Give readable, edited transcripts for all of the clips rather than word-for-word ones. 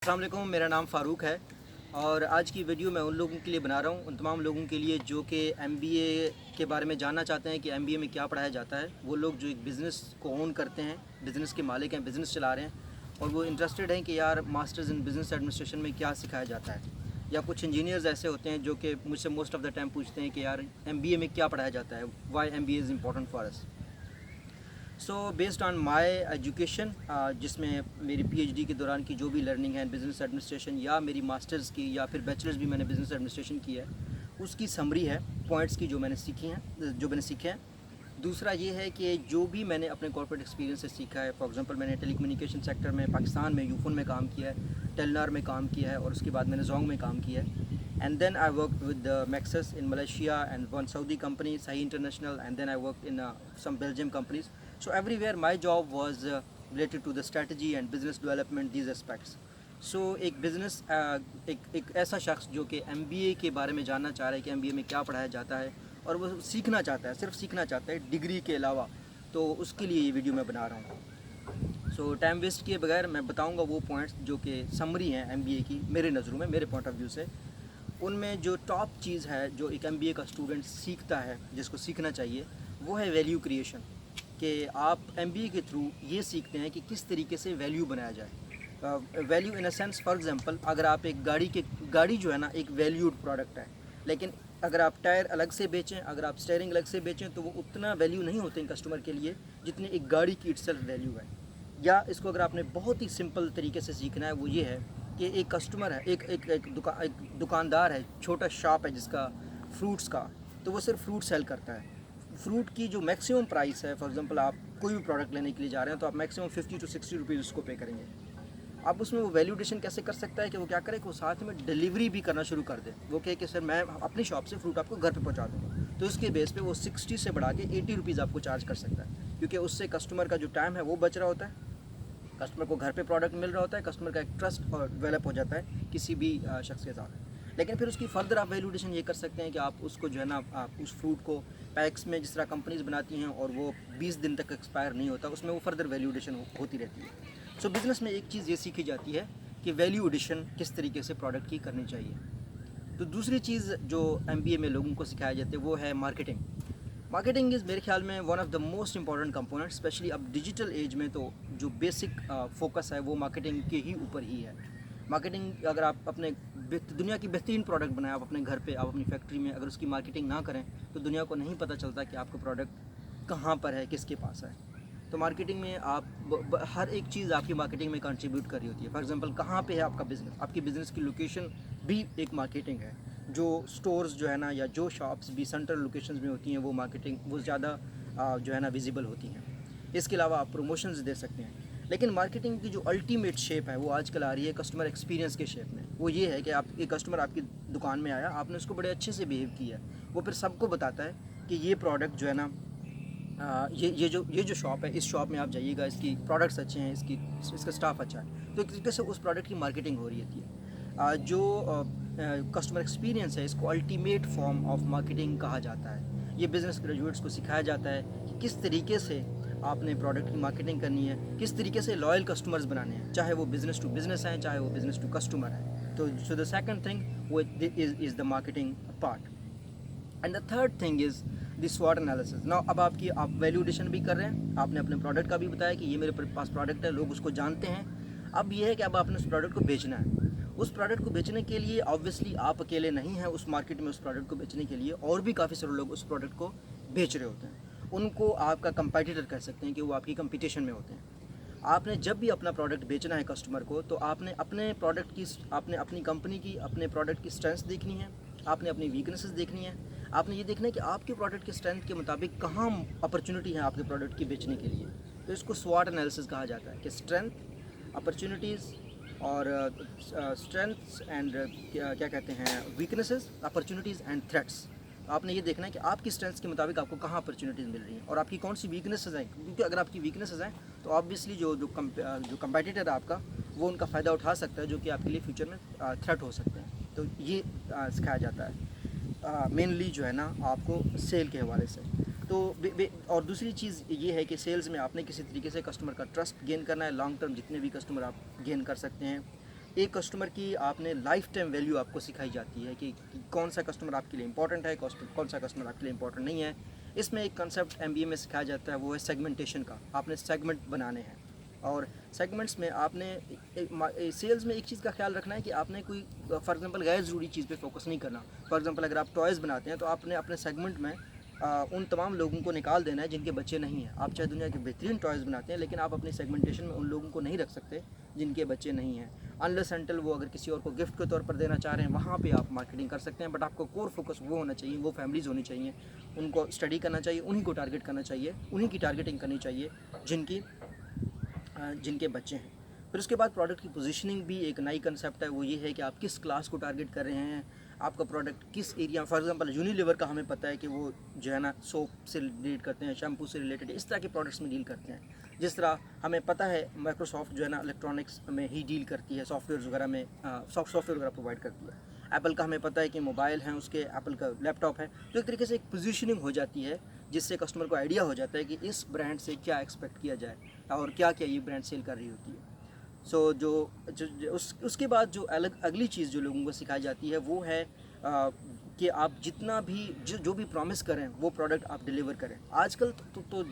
अस्सलाम वालेकुम, मेरा नाम फ़ारूक है और आज की वीडियो मैं उन लोगों के लिए बना रहा हूँ, उन तमाम लोगों के लिए जो कि एमबीए के बारे में जानना चाहते हैं कि एमबीए में क्या पढ़ाया जाता है। वो लोग जो एक बिज़नेस को ओन करते हैं, बिज़नेस के मालिक हैं, बिज़नेस चला रहे हैं और वो इंटरेस्टेड हैं कि यार मास्टर्स इन बिज़नेस एडमिनिस्ट्रेशन में क्या सिखाया जाता है। या कुछ इंजीनियर्स ऐसे होते हैं जो कि मुझसे मोस्ट ऑफ़ द टाइम पूछते हैं कि यार एमबीए में क्या पढ़ाया जाता है, why MBA is important for us. So based on my education, जिसमें मेरी पीएचडी के दौरान की जो भी लर्निंग है बिज़नेस एडमिनिस्ट्रेशन या मेरी मास्टर्स की या फिर बैचलर्स भी मैंने बिज़नेस एडमिनिस्ट्रेशन की है, उसकी समरी है पॉइंट्स की जो मैंने सीखे हैं। दूसरा ये है कि जो भी मैंने अपने कॉर्पोरेट एक्सपीरियंस से सीखा है, फॉर एग्जांपल मैंने टेली कम्युनिकेशन सेक्टर में पाकिस्तान में यूफोन में काम किया है, टेलनार में काम किया है और उसके बाद मैंने जोंग में काम किया है। And then I worked with Maxis in Malaysia and one Saudi company, Sahi International, and then I worked in some Belgium companies. So everywhere my job was related to the strategy and business development, these aspects. So एक business एक ऐसा शख्स जो कि MBA के बारे में जानना चाह रहा है कि MBA में क्या पढ़ाया जाता है और वो सीखना चाहता है, सिर्फ सीखना चाहता है डिग्री के अलावा, तो उसके लिए ये वीडियो मैं बना रहा हूँ। सो टाइम वेस्ट किए बगैर मैं बताऊँगा वो पॉइंट्स जो कि समरी हैं MBA की मेरे नज़रों में, मेरे पॉइंट ऑफ व्यू से। उनमें जो टॉप चीज़ है जो एक एमबीए का स्टूडेंट सीखता है, जिसको सीखना चाहिए, वो है वैल्यू क्रिएशन। कि आप एमबीए के थ्रू ये सीखते हैं कि किस तरीके से वैल्यू बनाया जाए। Value in a sense, for example अगर आप एक गाड़ी जो है ना एक वैल्यूड प्रोडक्ट है, लेकिन अगर आप टायर अलग से बेचें, अगर आप स्टीयरिंग अलग से बेचें तो वो उतना वैल्यू नहीं होते हैं कस्टमर के लिए जितनी एक गाड़ी की इटसेल्फ वैल्यू है। या इसको अगर आपने बहुत ही सिंपल तरीके से सीखना है, वो ये है कि एक कस्टमर है, एक दुकानदार है, छोटा शॉप है जिसका फ्रूट्स का, तो वो सिर्फ फ्रूट सेल करता है। फ्रूट की जो मैक्सिमम प्राइस है, फॉर एग्जांपल आप कोई भी प्रोडक्ट लेने के लिए जा रहे हैं तो आप मैक्सिमम 50 to 60 रुपीज़ उसको पे करेंगे। अब उसमें वो वैल्यूडेशन कैसे कर सकता है कि वो क्या करे कि वो साथ में डिलीवरी भी करना शुरू कर दे। वो कहे कि सर मैं अपनी शॉप से फ्रूट आपको घर पे पहुंचा दूँगा, तो इसके बेस पे वो 60 से बढ़ा के 80 रुपीज़ आपको चार्ज कर सकता है, क्योंकि उससे कस्टमर का जो टाइम है वो बच रहा होता है, कस्टमर को घर पे प्रोडक्ट मिल रहा होता है, कस्टमर का एक ट्रस्ट और डेवलप हो जाता है किसी भी शख्स के साथ। लेकिन फिर उसकी फर्दर आप वैल्यूडेशन ये कर सकते हैं कि आप उसको जो है ना, आप उस फ्रूट को पैक्स में जिस तरह कंपनीज बनाती हैं और वो 20 दिन तक एक्सपायर नहीं होता, उसमें वो फर्दर वैल्यूडेशन होती रहती है। सो बिज़नेस में एक चीज़ ये सीखी जाती है कि वैल्यू एडिशन किस तरीके से प्रोडक्ट की करनी चाहिए। तो दूसरी चीज़ जो एमबीए में लोगों को सिखाया जाती है वो है मार्केटिंग। मार्केटिंग इज़ मेरे ख्याल में one of the most important component, specially अब डिजिटल एज में तो जो बेसिक फोकस है वो मार्केटिंग के ही ऊपर ही है। मार्केटिंग, अगर आप अपने दुनिया की बेहतरीन प्रोडक्ट बनाएं, आप अपने घर पे, आप अपनी फैक्ट्री में, अगर उसकी मार्केटिंग ना करें तो दुनिया को नहीं पता चलता कि आपका प्रोडक्ट कहाँ पर है, किसके पास है। तो मार्केटिंग में आप हर एक चीज़ आपकी मार्केटिंग में कंट्रीब्यूट कर रही होती है। फॉर एग्जांपल कहाँ पे है आपका बिज़नेस, आपकी बिज़नेस की लोकेशन भी एक मार्केटिंग है। जो स्टोर्स जो है ना, या जो शॉप्स भी सेंट्रल लोकेशंस में होती हैं, वो मार्केटिंग वो ज़्यादा जो है ना विजिबल होती हैं। इसके अलावा आप प्रमोशंस दे सकते हैं। लेकिन मार्केटिंग की जो अल्टीमेट शेप है वो आजकल आ रही है कस्टमर एक्सपीरियंस के शेप में। वो ये है कि आप, एक कस्टमर आपकी दुकान में आया, आपने उसको बड़े अच्छे से बिहेव किया, वो फिर सबको बताता है कि ये प्रोडक्ट जो है ना, ये जो शॉप है, इस शॉप में आप जाइएगा, इसकी प्रोडक्ट्स अच्छे हैं, इसका स्टाफ अच्छा है। तो एक तरीके से उस प्रोडक्ट की मार्केटिंग हो रही होती है। जो कस्टमर एक्सपीरियंस है, इसको अल्टीमेट फॉर्म ऑफ मार्केटिंग कहा जाता है। ये बिज़नेस ग्रेजुएट्स को सिखाया जाता है कि किस तरीके से आपने प्रोडक्ट की मार्केटिंग करनी है, किस तरीके से लॉयल कस्टमर्स बनाने हैं, चाहे वो बिज़नेस टू बिज़नेस हैं, चाहे वो बिज़नेस टू कस्टमर है। तो द सेकंड थिंग वो is the marketing part. And the third thing is the स्वॉट एनालिसिस। नाउ अब आप वैल्यूडेशन भी कर रहे हैं, आपने अपने प्रोडक्ट का भी बताया कि ये मेरे पास प्रोडक्ट है, लोग उसको जानते हैं। अब ये है कि अब आपने उस प्रोडक्ट को बेचना है। उस प्रोडक्ट को बेचने के लिए ऑब्वियसली आप अकेले नहीं हैं उस मार्केट में, उस प्रोडक्ट को बेचने के लिए और भी काफ़ी सारे लोग उस प्रोडक्ट को बेच रहे होते हैं। उनको आपका कंपटीटर कह सकते हैं कि वो आपकी कंपटीशन में होते हैं। आपने जब भी अपना प्रोडक्ट बेचना है कस्टमर को, तो आपने अपने प्रोडक्ट की, आपने अपनी कंपनी की, अपने प्रोडक्ट की स्ट्रेंथ देखनी है, आपने अपनी वीकनेसेस देखनी है। आपने ये देखना है कि आपके प्रोडक्ट के स्ट्रेंथ के मुताबिक कहाँ अपॉर्चुनिटी है आपके प्रोडक्ट की बेचने के लिए। तो इसको स्वॉट एनालिसिस कहा जाता है कि स्ट्रेंथ, अपॉर्चुनिटीज़ और स्ट्रेंथ्स एंड क्या कहते हैं, वीकनेसेस, अपॉर्चुनिटीज़ एंड थ्रेट्स। आपने ये देखना है कि आपकी स्ट्रेंथ्स के मुताबिक आपको कहाँ अपॉर्चुनिटीज़ मिल रही हैं और आपकी कौन सी वीकनेसेस हैं, क्योंकि अगर आपकी वीकनेसेस हैं तो ऑब्वियसली जो कंपेटिटर है आपका, वो उनका फ़ायदा उठा सकता है, जो कि आपके लिए फ्यूचर में थ्रेट हो सकते हैं। तो ये सिखाया जाता है मेनली जो है ना आपको सेल के हवाले से। तो और दूसरी चीज़ ये है कि सेल्स में आपने किसी तरीके से कस्टमर का ट्रस्ट गेन करना है, लॉन्ग टर्म जितने भी कस्टमर आप गेन कर सकते हैं। ایک کسٹمر کی آپ نے لائف ٹائم ویلیو آپ کو سکھائی جاتی ہے کہ کون سا کسٹمر آپ کے لیے امپورٹنٹ ہے، کون سا کسٹمر آپ کے لیے امپورٹنٹ نہیں ہے. اس میں ایک کنسیپٹ ایم بی اے میں سکھایا جاتا ہے، وہ ہے سیگمنٹیشن کا. آپ نے سیگمنٹ بنانے ہیں، اور سیگمنٹس میں آپ نے سیلز میں ایک چیز کا خیال رکھنا ہے کہ آپ نے کوئی فار ایگزامپل غیر ضروری چیز پہ فوکس نہیں کرنا. فار ایگزامپل اگر آپ ٹوائز بناتے ہیں تو آپ نے اپنے سیگمنٹ میں ان تمام لوگوں کو نکال دینا ہے جن کے بچے نہیں ہیں. آپ چاہے دنیا کے بہترین ٹوائز بناتے ہیں، لیکن آپ اپنی سیگمنٹیشن میں ان لوگوں کو نہیں رکھ سکتے جن کے بچے نہیں ہیں. انلیس انٹل وہ اگر کسی اور کو گفٹ کے طور پر دینا چاہ رہے ہیں، وہاں پہ آپ مارکیٹنگ کر سکتے ہیں. بٹ آپ کو کور فوکس وہ ہونا چاہیے، وہ فیملیز ہونی چاہیے، ان کو اسٹڈی کرنا چاہیے، انہیں کو ٹارگیٹ کرنا چاہیے، انہیں کی ٹارگیٹنگ کرنی چاہیے جن کے بچے ہیں. پھر اس کے بعد پروڈکٹ کی پوزیشننگ بھی ایک نئی کنسیپٹ ہے. وہ یہ ہے کہ آپ کس کلاس کو ٹارگیٹ کر رہے ہیں، آپ کا پروڈکٹ کس ایریا. فار ایگزامپل یونیلیور کا ہمیں پتہ ہے کہ وہ جو ہے نا سوپ سے ڈیل کرتے ہیں، شیمپو سے ریلیٹڈ اس طرح کے پروڈکٹس میں ڈیل کرتے ہیں. جس طرح ہمیں پتہ ہے مائکروسافٹ جو ہے نا الیکٹرانکس میں ہی ڈیل کرتی ہے، سافٹ ویئرز وغیرہ میں سافٹ ویئر وغیرہ پرووائڈ کرتی ہے. ایپل کا ہمیں پتہ ہے کہ موبائل ہیں، اس کے ایپل کا لیپ ٹاپ ہے. تو ایک طریقے سے ایک پوزیشننگ ہو جاتی ہے جس سے کسٹمر کو آئیڈیا ہو جاتا ہے کہ اس برانڈ سے کیا ایکسپیکٹ کیا جائے اور کیا کیا یہ برانڈ سیل کر رہی ہوتی ہے. سو اس کے بعد جو اگلی چیز جو لوگوں کو سکھائی جاتی ہے وہ ہے کہ آپ جتنا بھی جو بھی پرومس کریں وہ پروڈکٹ آپ ڈیلیور کریں. آج کل تو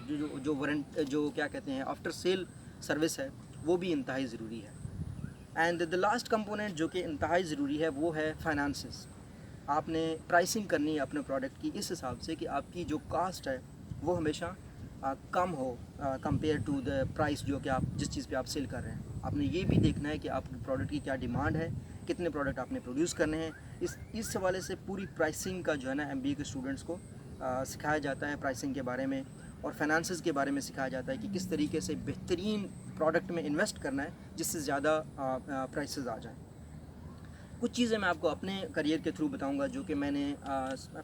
جو کیا کہتے ہیں آفٹر سیل سروس ہے وہ بھی انتہائی ضروری ہے. اینڈ دا لاسٹ کمپوننٹ جو کہ انتہائی ضروری ہے وہ ہے فائنانسز. آپ نے پرائسنگ کرنی ہے اپنے پروڈکٹ کی اس حساب سے کہ آپ کی جو کاسٹ ہے وہ ہمیشہ کم ہو کمپیئر ٹو دا پرائس جو کہ آپ جس چیز پہ آپ سیل کر رہے ہیں. آپ نے یہ بھی دیکھنا ہے کہ آپ کے پروڈکٹ کی کیا ڈیمانڈ ہے، کتنے پروڈکٹ آپ نے پروڈیوس کرنے ہیں. اس حوالے سے پوری پرائسنگ کا جو ہے نا ایم بی اے کے اسٹوڈنٹس کو سکھایا جاتا ہے. پرائسنگ کے بارے میں اور فائنانسز کے بارے میں سکھایا جاتا ہے کہ کس طریقے سے بہترین پروڈکٹ میں انویسٹ کرنا ہے جس سے زیادہ پرائسز آ جائیں. کچھ چیزیں میں آپ کو اپنے کریئر کے تھرو بتاؤں گا جو کہ میں نے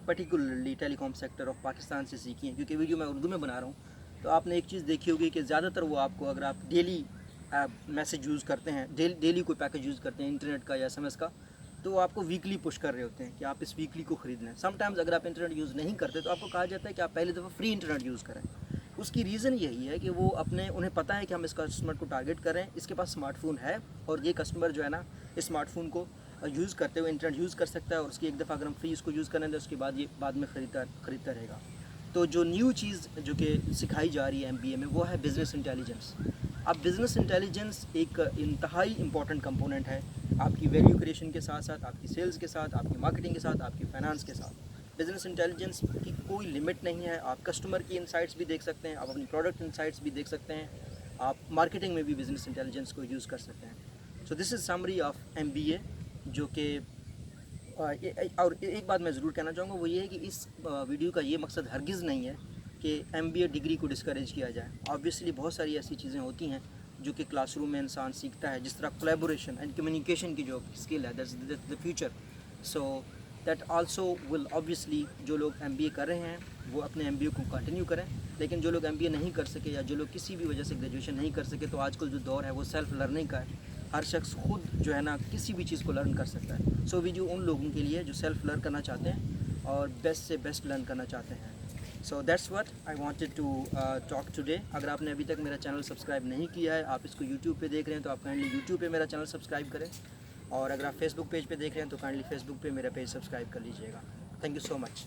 particularly telecom sector of Pakistan سے سیکھی ہیں. کیونکہ ویڈیو میں اردو میں بنا رہا ہوں تو آپ نے ایک چیز دیکھی ہوگی کہ زیادہ تر وہ آپ کو اگر آپ ڈیلی میسیج یوز کرتے ہیں، ڈیلی کوئی پیکج یوز کرتے ہیں انٹرنیٹ کا یا ایس ایم ایس کا، تو وہ آپ کو ویکلی پش کر رہے ہوتے ہیں کہ آپ اس ویکلی کو خرید لیں. سم ٹائمز اگر آپ انٹرنیٹ یوز نہیں کرتے تو آپ کو کہا جاتا ہے کہ آپ پہلی دفعہ فری انٹرنیٹ یوز کریں. اس کی ریزن یہی ہے کہ وہ انہیں پتہ ہے کہ ہم اس کسٹمر کو ٹارگیٹ کر رہے ہیں، اس کے پاس اسمارٹ فون ہے اور یہ کسٹمر جو ہے نا اسمارٹ فون کو یوز کرتے ہوئے انٹرنیٹ یوز کر سکتا ہے، اور اس کی ایک دفعہ اگر ہم فری اس کو یوز کریں تو اس کے بعد یہ بعد میں خریدتا رہے گا. تو جو نیو چیز جو کہ سکھائی جا رہی ہے ایم بی اے میں وہ ہے بزنس انٹیلیجنس. اب بزنس انٹیلیجنس ایک انتہائی امپورٹنٹ کمپوننٹ ہے آپ کی ویلیو کریشن کے ساتھ ساتھ، آپ کی سیلز کے ساتھ، آپ کی مارکیٹنگ کے ساتھ، آپ کی فائنانس کے ساتھ. بزنس انٹیلیجنس کی کوئی لمٹ نہیں ہے. آپ کسٹمر کی انسائٹس بھی دیکھ سکتے ہیں، آپ اپنی پروڈکٹ انسائٹس بھی دیکھ سکتے ہیں، آپ مارکیٹنگ میں بھی بزنس انٹیلیجنس کو یوز کر سکتے ہیں. سو دس از سمری آف ایم بی اے. جو کہ اور ایک بات میں ضرور کہنا چاہوں گا وہ یہ ہے کہ اس ویڈیو کا یہ مقصد ہرگز نہیں ہے کہ ایم بی اے ڈگری کو ڈسکریج کیا جائے. آبویسلی بہت ساری ایسی چیزیں ہوتی ہیں جو کہ کلاس روم میں انسان سیکھتا ہے، جس طرح کولیبوریشن اینڈ کمیونیکیشن کی جو اسکل ہے that's the future. So that also will obviously جو لوگ ایم بی اے کر رہے ہیں وہ اپنے ایم بی اے کو کنٹینیو کریں. لیکن جو لوگ ایم بی اے نہیں کر سکے یا جو لوگ کسی بھی وجہ سے گریجویشن نہیں کر سکے، تو آج کل جو دور ہے وہ سیلف لرننگ کا ہے. ہر شخص خود جو ہے نا کسی بھی چیز کو لرن کر سکتا ہے. سو ویڈیو ان لوگوں کے لیے جو سیلف لرن کرنا چاہتے ہیں اور بیسٹ سے بیسٹ لرن کرنا چاہتے ہیں. So that's what I wanted to talk today. اگر آپ نے ابھی تک میرا چینل سبسکرائب نہیں کیا ہے، آپ اس کو یوٹیوب پہ دیکھ رہے ہیں تو آپ کائنڈلی یوٹیوب پہ میرا چینل سبسکرائب کریں، اور اگر آپ فیس بک پیج پہ دیکھ رہے ہیں تو کائنڈلی فیس بک پہ میرا پیج سبسکرائب کر لیجیے گا. Thank you so much.